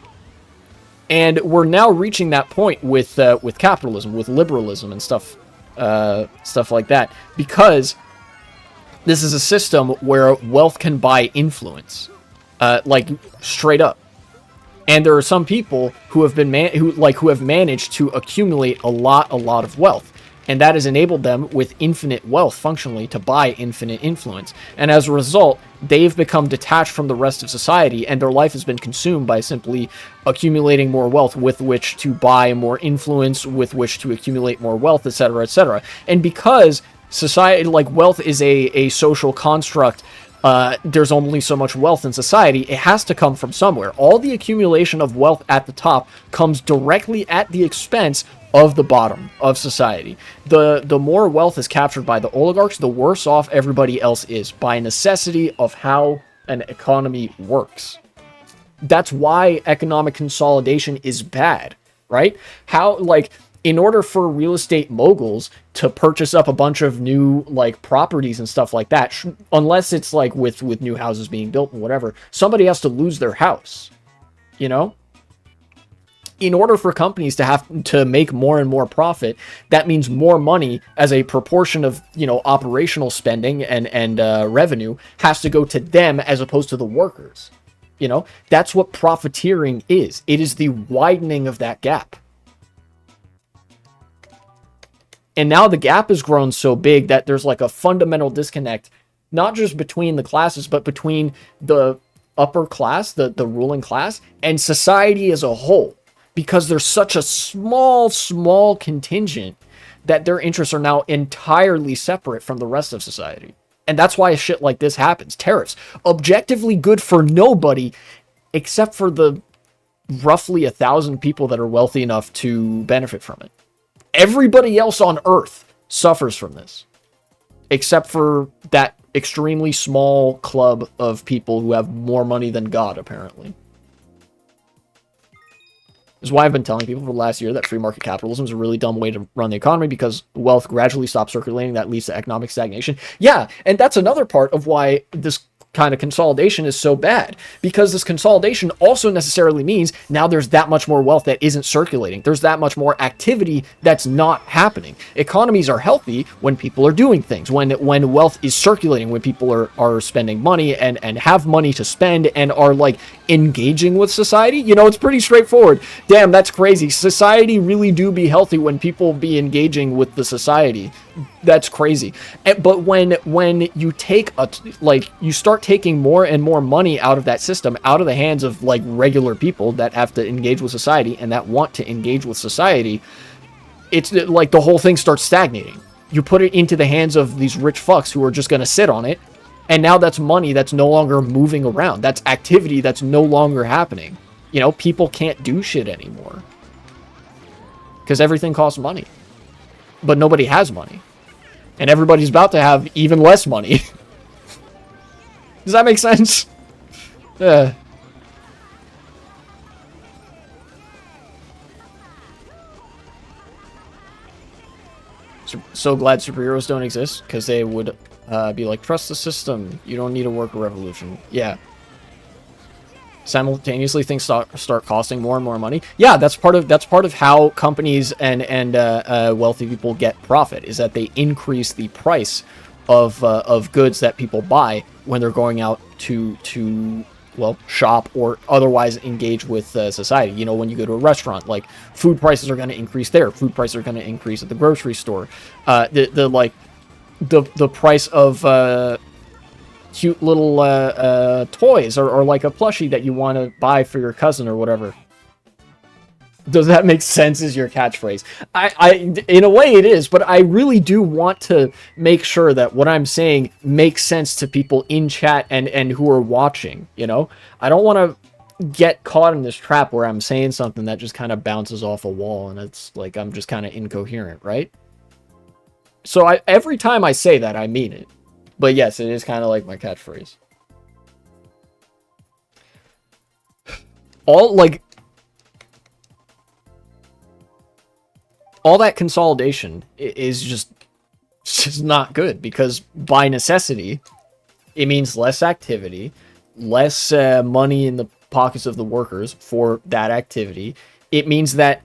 we're now reaching that point with capitalism, with liberalism and stuff like that, because this is a system where wealth can buy influence, like straight up. And there are some people who have been who have managed to accumulate a lot of wealth. And that has enabled them with infinite wealth, functionally, to buy infinite influence. And as a result, they've become detached from the rest of society, and their life has been consumed by simply accumulating more wealth with which to buy more influence, with which to accumulate more wealth, etc., etc. And because society, like wealth is a social construct, there's only so much wealth in society, it has to come from somewhere. All the accumulation of wealth at the top comes directly at the expense of the bottom of society. The more wealth is captured by the oligarchs, the worse off everybody else is, by necessity of how an economy works. That's why economic consolidation is bad, right? How, like, in order for real estate moguls to purchase up a bunch of new, like, properties and stuff like that, unless it's like with new houses being built and whatever, somebody has to lose their house, you know? In order for companies to have to make more and more profit, that means more money as a proportion of, you know, operational spending and revenue has to go to them as opposed to the workers. You know, that's what profiteering is. It is the widening of that gap. And now the gap has grown so big that there's like a fundamental disconnect, not just between the classes, but between the upper class, the ruling class, and society as a whole. Because there's such a small contingent that their interests are now entirely separate from the rest of society. And that's why shit like this happens. Tariffs. Objectively good for nobody, except for the roughly 1,000 people that are wealthy enough to benefit from it. Everybody else on Earth suffers from this. Except for that extremely small club of people who have more money than God, apparently. This is why I've been telling people for the last year that free market capitalism is a really dumb way to run the economy, because wealth gradually stops circulating. That leads to economic stagnation. Yeah, and that's another part of why this kind of consolidation is so bad, because this consolidation also necessarily means now there's that much more wealth that isn't circulating. There's that much more activity that's not happening. Economies are healthy when people are doing things, when wealth is circulating, when people are spending money and have money to spend and are like engaging with society. You know, it's pretty straightforward. Damn, that's crazy. Society really do be healthy when people be engaging with the society. That's crazy. But when you take you start taking more and more money out of that system, out of the hands of like regular people that have to engage with society and that want to engage with society, it's like the whole thing starts stagnating. You put it into the hands of these rich fucks who are just going to sit on it, and now that's money that's no longer moving around. That's activity that's no longer happening. You know, people can't do shit anymore because everything costs money, but nobody has money. And everybody's about to have even less money. Does that make sense? So glad superheroes don't exist, because they would Be like, trust the system. You don't need a worker revolution. Yeah. Simultaneously, things start costing more and more money. Yeah, that's part of how companies and wealthy people get profit, is that they increase the price of goods that people buy when they're going out to well, shop or otherwise engage with society. You know, when you go to a restaurant, like, food prices are going to increase there. Food prices are going to increase at the grocery store. The price of cute little toys, or like a plushie that you want to buy for your cousin or whatever. Does that make sense is your catchphrase. In a way it is, but I really do want to make sure that what I'm saying makes sense to people in chat and who are watching, you know? I don't want to get caught in this trap where I'm saying something that just kind of bounces off a wall and it's like I'm just kind of incoherent, right? So every time I say that, I mean it. But yes, it is kind of like my catchphrase. All that consolidation is just not good, because by necessity, it means less activity, less money in the pockets of the workers for that activity. It means that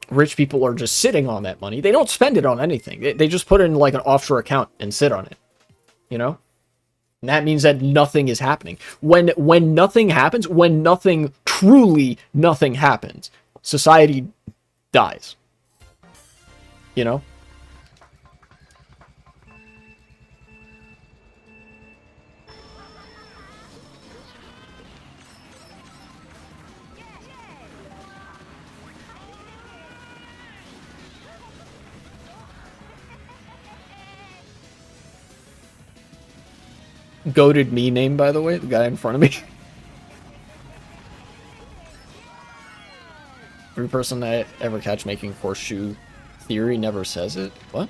rich people are just sitting on that money. They don't spend it on anything. They just put it in like an offshore account and sit on it, you know? And that means that nothing is happening. When nothing happens, when truly nothing happens, society dies. You know? Goated me name, by the way, the guy in front of me. Every person I ever catch making horseshoe theory never says it. What?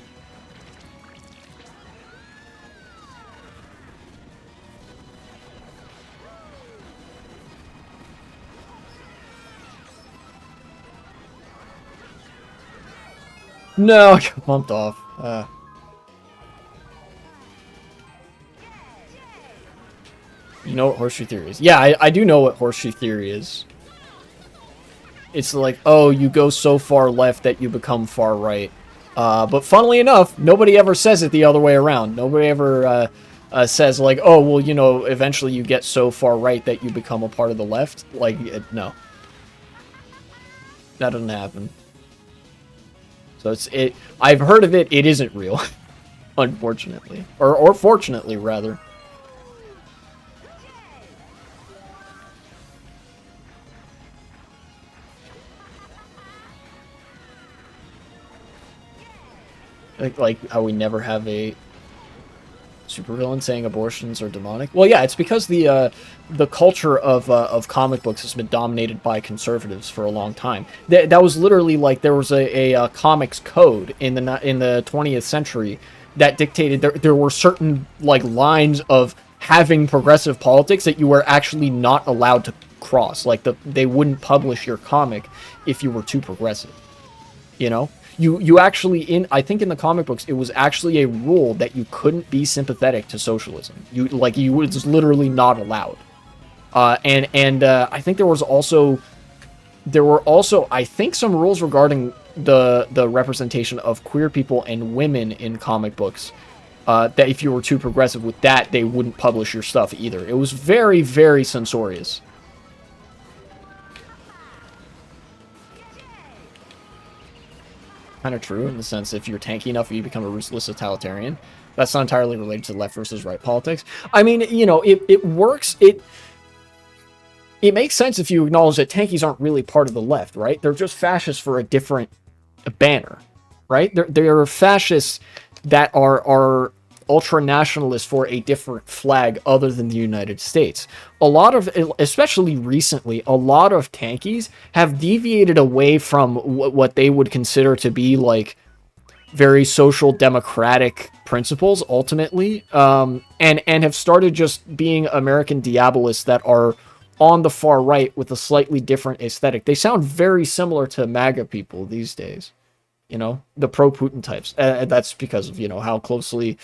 No, I got bumped off. You know what horseshoe theory is? Yeah, I do know what horseshoe theory is. It's like, oh, you go so far left that you become far right. But funnily enough, nobody ever says it the other way around. Nobody ever says, like, oh, well, you know, eventually you get so far right that you become a part of the left. Like, no. That doesn't happen. So I've heard of it, it isn't real. Unfortunately. Or fortunately, rather. Like how we never have a supervillain saying abortions are demonic. Well, yeah, it's because the culture of comic books has been dominated by conservatives for a long time. That was literally like there was a comics code in the 20th century that dictated there were certain like lines of having progressive politics that you were actually not allowed to cross. Like they wouldn't publish your comic if you were too progressive. You know? You actually, I think in the comic books, it was actually a rule that you couldn't be sympathetic to socialism. You was literally not allowed. And I think there were also, I think, some rules regarding the representation of queer people and women in comic books. That if you were too progressive with that, they wouldn't publish your stuff either. It was very, very censorious. Kind of true in the sense if you're tanky enough, you become a ruthless totalitarian. That's not entirely related to left versus right politics. I mean, you know, it works. It makes sense if you acknowledge that tankies aren't really part of the left, right? They're just fascists for a different banner, right? They're fascists that are ultra-nationalists for a different flag other than the United States. A lot of, especially recently, a lot of tankies have deviated away from what they would consider to be, like, very social democratic principles, ultimately, and have started just being American Diabolists that are on the far right with a slightly different aesthetic. They sound very similar to MAGA people these days. You know, the pro-Putin types. That's because of, you know, how closely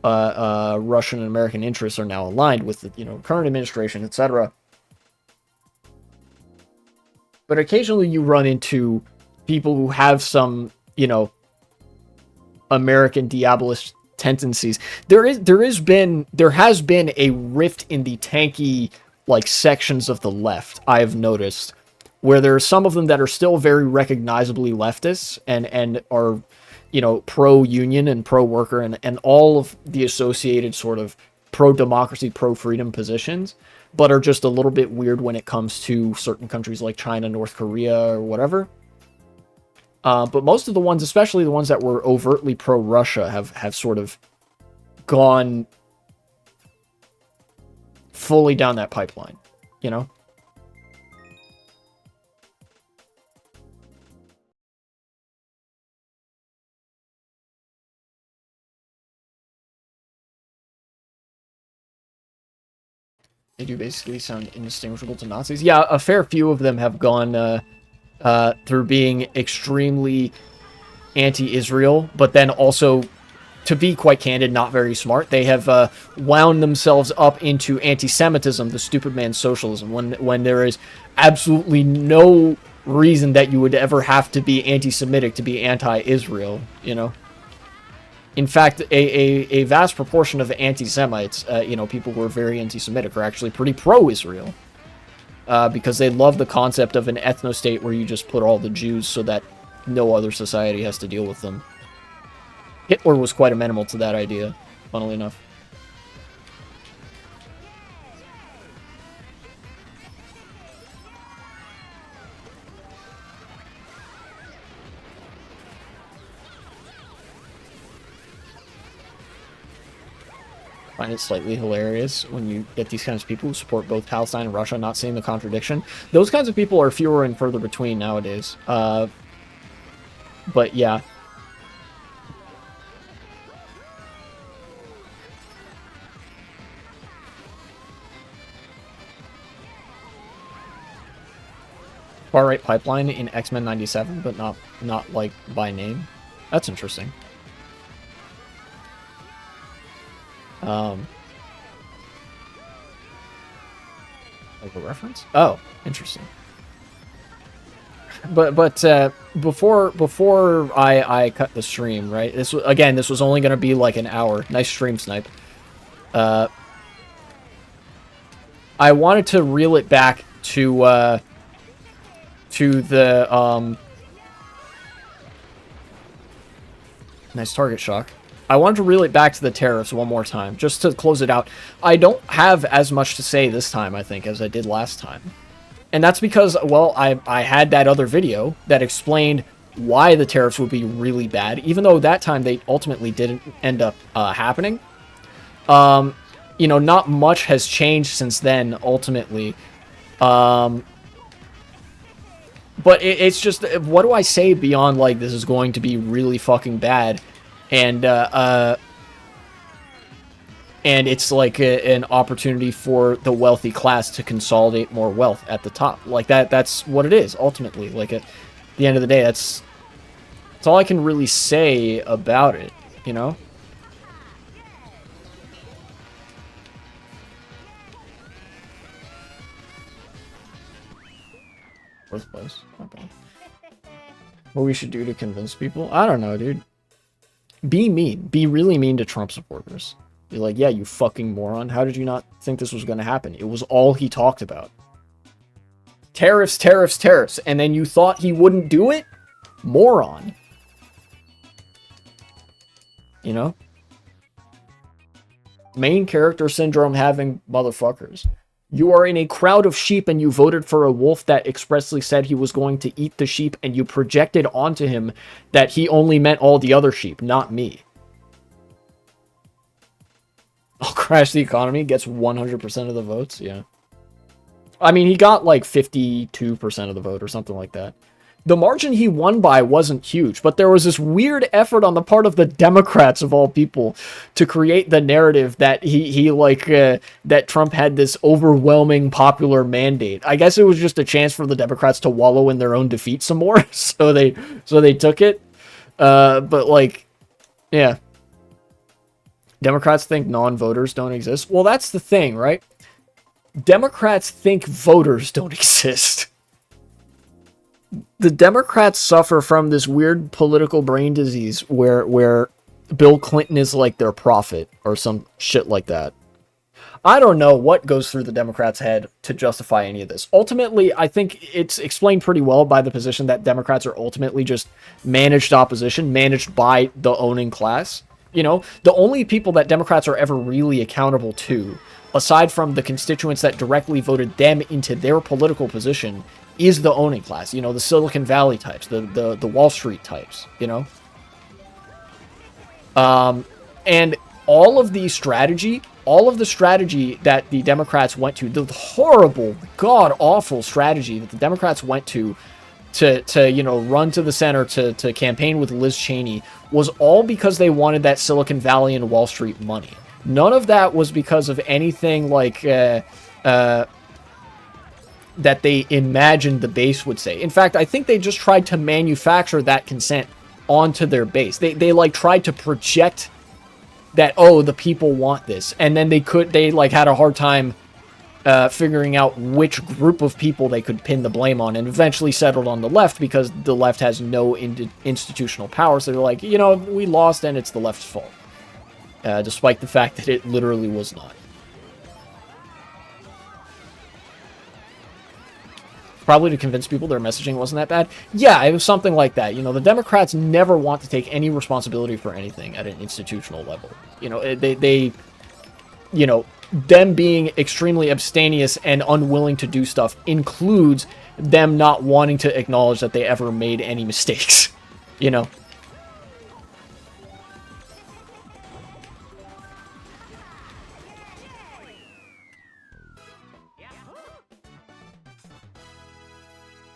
Russian and American interests are now aligned with the, you know, current administration, etc. But occasionally you run into people who have some, you know, American Diabolist tendencies. There has been a rift in the tanky like sections of the left, I've noticed, where there are some of them that are still very recognizably leftists and are, you know, pro-union and pro-worker and all of the associated sort of pro-democracy, pro-freedom positions, but are just a little bit weird when it comes to certain countries like China, North Korea, or whatever. But most of the ones, especially the ones that were overtly pro-Russia, have sort of gone fully down that pipeline, you know? They do basically sound indistinguishable to Nazis. Yeah, a fair few of them have gone through being extremely anti-Israel, but then also, to be quite candid, not very smart. They have wound themselves up into anti-Semitism, the stupid man's socialism, when there is absolutely no reason that you would ever have to be anti-Semitic to be anti-Israel, you know? In fact, a vast proportion of the anti-Semites, you know, people who are very anti-Semitic, are actually pretty pro-Israel. Because they love the concept of an ethno-state where you just put all the Jews so that no other society has to deal with them. Hitler was quite amenable to that idea, funnily enough. I find it slightly hilarious when you get these kinds of people who support both Palestine and Russia not seeing the contradiction. Those kinds of people are fewer and further between nowadays. But yeah. Far-right pipeline in X-Men 97, but not like by name. That's interesting. Like a reference? Oh, interesting. But before I cut the stream, right? This was only gonna be like an hour. Nice stream snipe. I wanted to reel it back to the nice target shock. I wanted to reel it back to the tariffs one more time, just to close it out. I don't have as much to say this time, I think, as I did last time. And that's because, well, I had that other video that explained why the tariffs would be really bad, even though that time they ultimately didn't end up happening. You know, not much has changed since then, ultimately. But it's just, what do I say beyond, like, this is going to be really fucking bad? And it's like an opportunity for the wealthy class to consolidate more wealth at the top. Like, that's what it is, ultimately. Like, at the end of the day, that's all I can really say about it, you know? Fourth place. Okay. What we should do to convince people? I don't know, dude. Be mean. Be really mean to Trump supporters. Be like, yeah, you fucking moron. How did you not think this was going to happen? It was all he talked about. Tariffs, tariffs, tariffs. And then you thought he wouldn't do it? Moron. You know? Main character syndrome having motherfuckers. You are in a crowd of sheep and you voted for a wolf that expressly said he was going to eat the sheep, and you projected onto him that he only meant all the other sheep, not me. I'll crash the economy, gets 100% of the votes, yeah. I mean, he got like 52% of the vote or something like that. The margin he won by wasn't huge, but there was this weird effort on the part of the Democrats, of all people, to create the narrative that that Trump had this overwhelming popular mandate. I guess it was just a chance for the Democrats to wallow in their own defeat some more, so they took it. But like, yeah. Democrats think non-voters don't exist. Well, that's the thing, right? Democrats think voters don't exist. The Democrats suffer from this weird political brain disease where Bill Clinton is like their prophet or some shit like that. I don't know what goes through the Democrats' head to justify any of this. Ultimately, I think it's explained pretty well by the position that Democrats are ultimately just managed opposition, managed by the owning class. You know, the only people that Democrats are ever really accountable to, aside from the constituents that directly voted them into their political position, is the owning class. You know, the Silicon Valley types, the Wall Street types, you know? And all of the strategy that the Democrats went to, the horrible, god-awful strategy that the Democrats went to you know, run to the center to campaign with Liz Cheney was all because they wanted that Silicon Valley and Wall Street money. None of that was because of anything like that they imagined the base would say. In fact, I think they just tried to manufacture that consent onto their base. They like tried to project that, oh, the people want this, and then they like had a hard time figuring out which group of people they could pin the blame on, and eventually settled on the left because the left has no institutional power. So they're like, you know, we lost and it's the left's fault, despite the fact that it literally was not. Probably to convince people their messaging wasn't that bad. Yeah, it was something like that. You know, the Democrats never want to take any responsibility for anything at an institutional level. You know, they you know, them being extremely abstemious and unwilling to do stuff includes them not wanting to acknowledge that they ever made any mistakes, you know?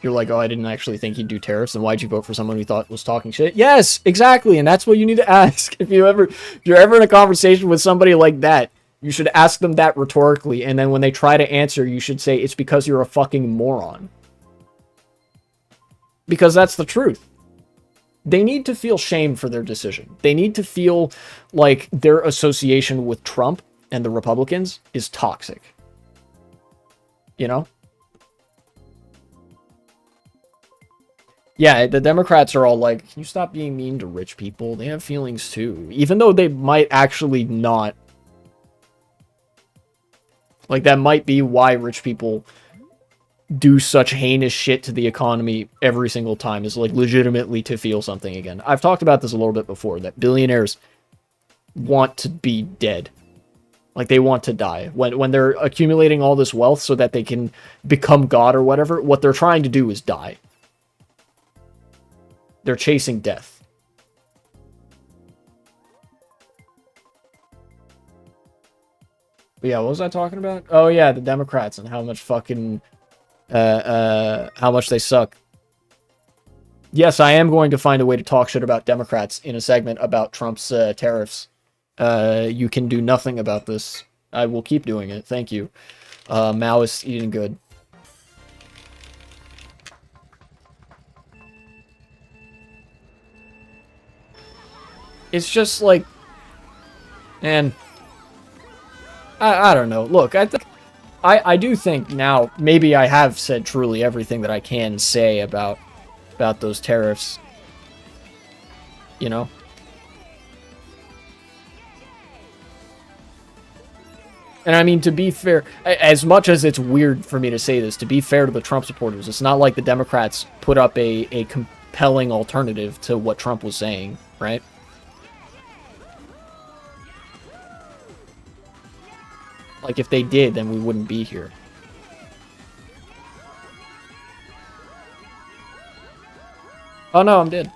You're like, oh, I didn't actually think he'd do tariffs, and why'd you vote for someone who thought was talking shit? Yes, exactly, and that's what you need to ask. If you're ever in a conversation with somebody like that, you should ask them that rhetorically, and then when they try to answer, you should say, it's because you're a fucking moron. Because that's the truth. They need to feel shame for their decision. They need to feel like their association with Trump and the Republicans is toxic. You know? Yeah, the Democrats are all like, can you stop being mean to rich people? They have feelings too. Even though they might actually not. Like, that might be why rich people do such heinous shit to the economy every single time, is like legitimately to feel something again. I've talked about this a little bit before, that billionaires want to be dead. Like, they want to die. When they're accumulating all this wealth so that they can become God or whatever, what they're trying to do is die. They're chasing death. But yeah, what was I talking about? Oh yeah, the Democrats and how much fucking how much they suck. Yes, I am going to find a way to talk shit about Democrats in a segment about Trump's tariffs. You can do nothing about this. I will keep doing it. Thank you. Maoist eating good. It's just like, and I don't know. Look, I do think now maybe I have said truly everything that I can say about those tariffs. You know? And I mean, to be fair, as much as it's weird for me to say this, to be fair to the Trump supporters, it's not like the Democrats put up a compelling alternative to what Trump was saying, right? Like, if they did, then we wouldn't be here. Oh no, I'm dead.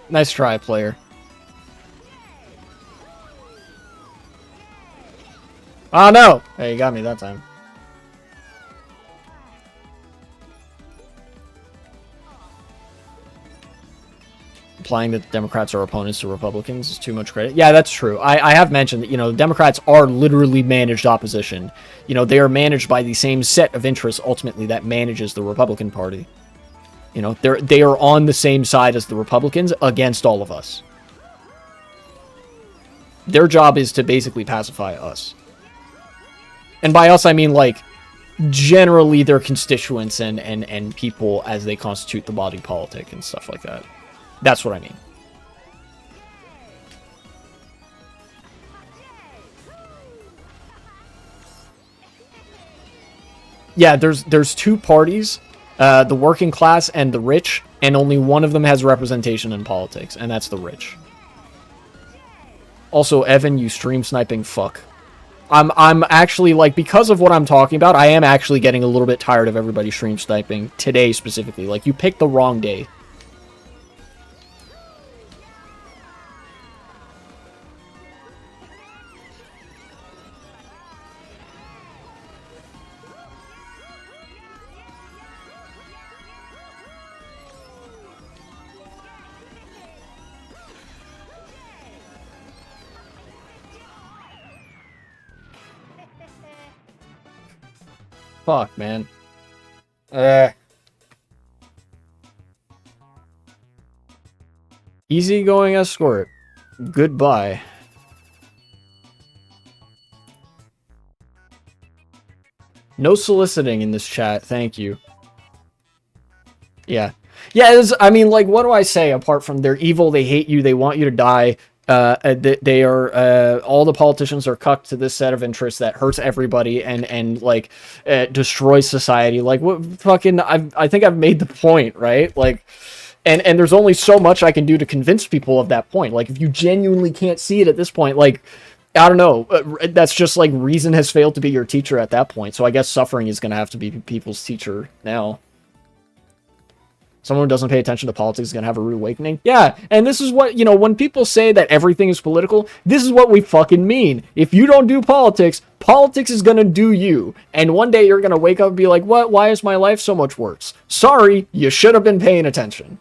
Nice try, player. Oh no! Hey, you got me that time. implying that the Democrats are opponents to Republicans is too much credit. Yeah, that's true. I have mentioned that, the Democrats are literally managed opposition. They are managed by the same set of interests, ultimately, that manages the Republican Party. They are on the same side as the Republicans against all of us. Their job is to basically pacify us. And by us, I mean, like, generally their constituents and people as they constitute the body politic and stuff like that. That's what I mean. Yeah, there's two parties, the working class and the rich, and only one of them has representation in politics, and that's the rich. Also, Evan, you stream sniping fuck. I'm actually, like, because of what I'm talking about, I am actually getting a little bit tired of everybody stream sniping today specifically. Like, you picked the wrong day. Fuck, man. Easygoing escort. Goodbye. No soliciting in this chat, thank you. Yeah. Yeah, I mean, like, what do I say apart from they're evil, they hate you, they want you to die. They are, all the politicians are cucked to this set of interests that hurts everybody and like, destroys society. Like, what fucking, I think I've made the point, right? Like, and there's only so much I can do to convince people of that point. Like, if you genuinely can't see it at this point, like, I don't know, that's just like reason has failed to be your teacher at that point. So I guess suffering is going to have to be people's teacher now. Someone who doesn't pay attention to politics is going to have a rude awakening. Yeah, and this is what, when people say that everything is political, this is what we fucking mean. If you don't do politics, politics is going to do you. And one day you're going to wake up and be like, what? Why is my life so much worse? Sorry, you should have been paying attention.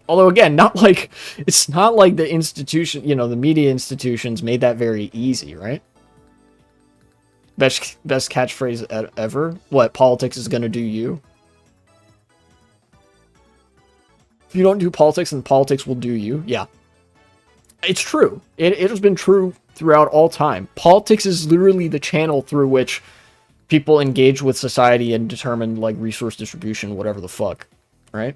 Although, again, it's not like the institution, the media institutions made that very easy, right? Best catchphrase ever? What, politics is gonna do you? If you don't do politics, then politics will do you. Yeah. It's true. It has been true throughout all time. Politics is literally the channel through which people engage with society and determine, like, resource distribution, whatever the fuck. Right?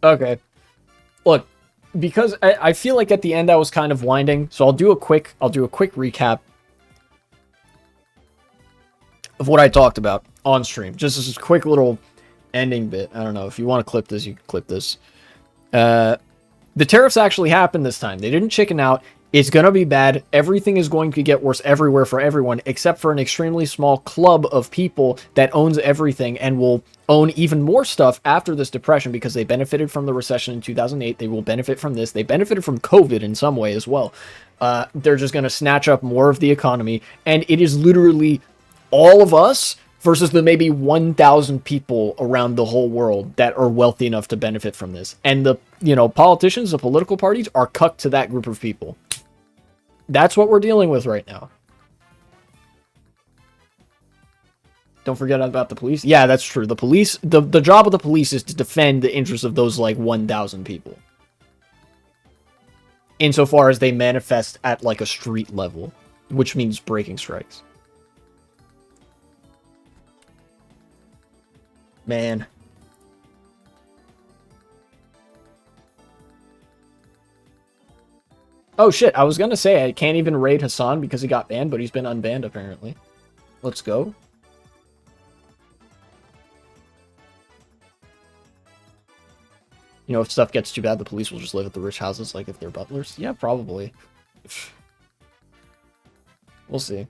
Okay. Look, because I feel like at the end I was kind of winding, so I'll do a quick recap of what I talked about on stream. Just this quick little ending bit. I don't know, if you want to clip this, you can clip this. The tariffs actually happened this time. They didn't chicken out. It's gonna be bad. Everything is going to get worse everywhere for everyone, except for an extremely small club of people that owns everything and will own even more stuff after this depression because they benefited from the recession in 2008. They will benefit from this. They benefited from COVID in some way as well. They're just gonna snatch up more of the economy, and it is literally all of us versus the maybe 1,000 people around the whole world that are wealthy enough to benefit from this. And the, politicians, the political parties are cucked to that group of people. That's what we're dealing with right now. Don't forget about the police. Yeah, that's true. The police, the job of the police is to defend the interests of those, like, 1,000 people. Insofar as they manifest at, like, a street level, which means breaking strikes. Man. Oh shit, I was gonna say I can't even raid Hassan because he got banned, but he's been unbanned apparently. Let's go. If stuff gets too bad, the police will just live at the rich houses, like if they're butlers? Yeah, probably. We'll see.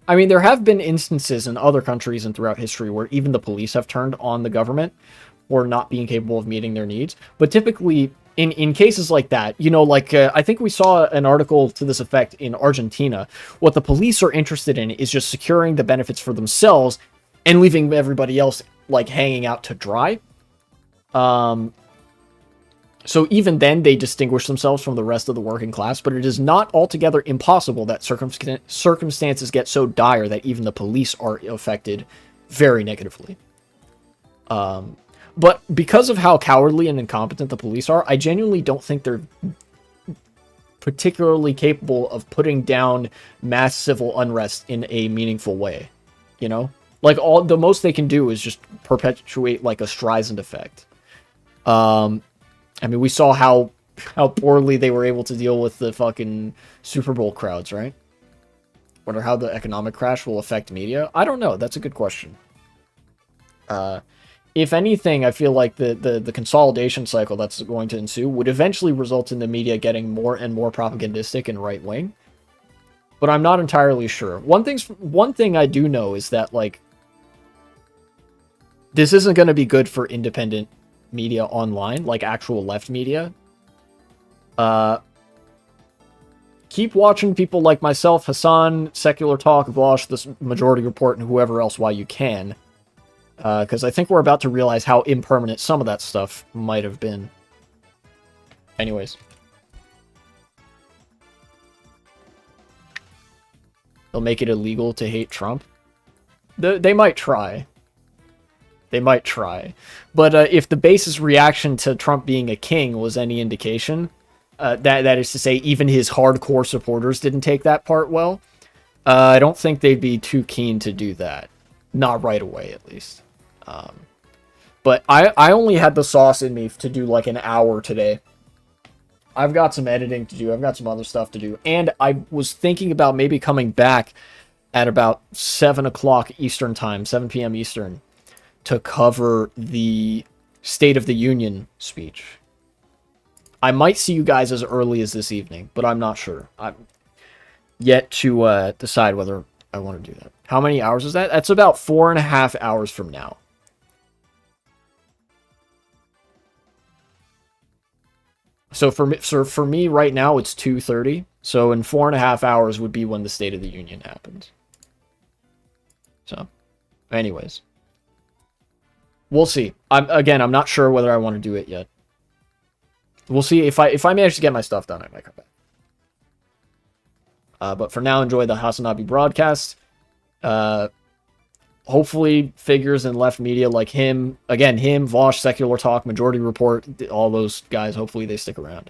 I mean, there have been instances in other countries and throughout history where even the police have turned on the government for not being capable of meeting their needs. But typically, in cases like that, you know, like I think we saw an article to this effect in Argentina. What the police are interested in is just securing the benefits for themselves and leaving everybody else like hanging out to dry. So even then, they distinguish themselves from the rest of the working class, but it is not altogether impossible that circumstances get so dire that even the police are affected very negatively. But because of how cowardly and incompetent the police are, I genuinely don't think they're particularly capable of putting down mass civil unrest in a meaningful way. You know? Like, the most they can do is just perpetuate, like, a Streisand effect. I mean, we saw how poorly they were able to deal with the fucking Super Bowl crowds, right? Wonder how the economic crash will affect media? I don't know. That's a good question. If anything, I feel like the consolidation cycle that's going to ensue would eventually result in the media getting more and more propagandistic and right-wing. But I'm not entirely sure. One thing I do know is that, like, this isn't going to be good for independent media online, like actual left media. Keep watching people like myself, Hassan, Secular Talk, Vosh, this Majority Report, and whoever else while you can. Because I think we're about to realize how impermanent some of that stuff might have been. Anyways. They'll make it illegal to hate Trump. They might try. They might try. But if the base's reaction to Trump being a king was any indication, that is to say, even his hardcore supporters didn't take that part well, I don't think they'd be too keen to do that. Not right away, at least. But I only had the sauce in me to do like an hour today. I've got some editing to do. I've got some other stuff to do. And I was thinking about maybe coming back at about 7 o'clock Eastern time, 7 p.m. Eastern, to cover the State of the Union speech. I might see you guys as early as this evening, but I'm not sure. I'm yet to decide whether I want to do that. How many hours is that? That's about 4.5 hours from now. So for me right now, it's 2:30. So in 4.5 hours would be when the State of the Union happens. So, anyways. We'll see. I'm not sure whether I want to do it yet. We'll see. If I manage to get my stuff done, I might come back. But for now, enjoy the Hasanabi broadcast. Hopefully, figures in left media like him, Vosh, Secular Talk, Majority Report, all those guys, hopefully they stick around.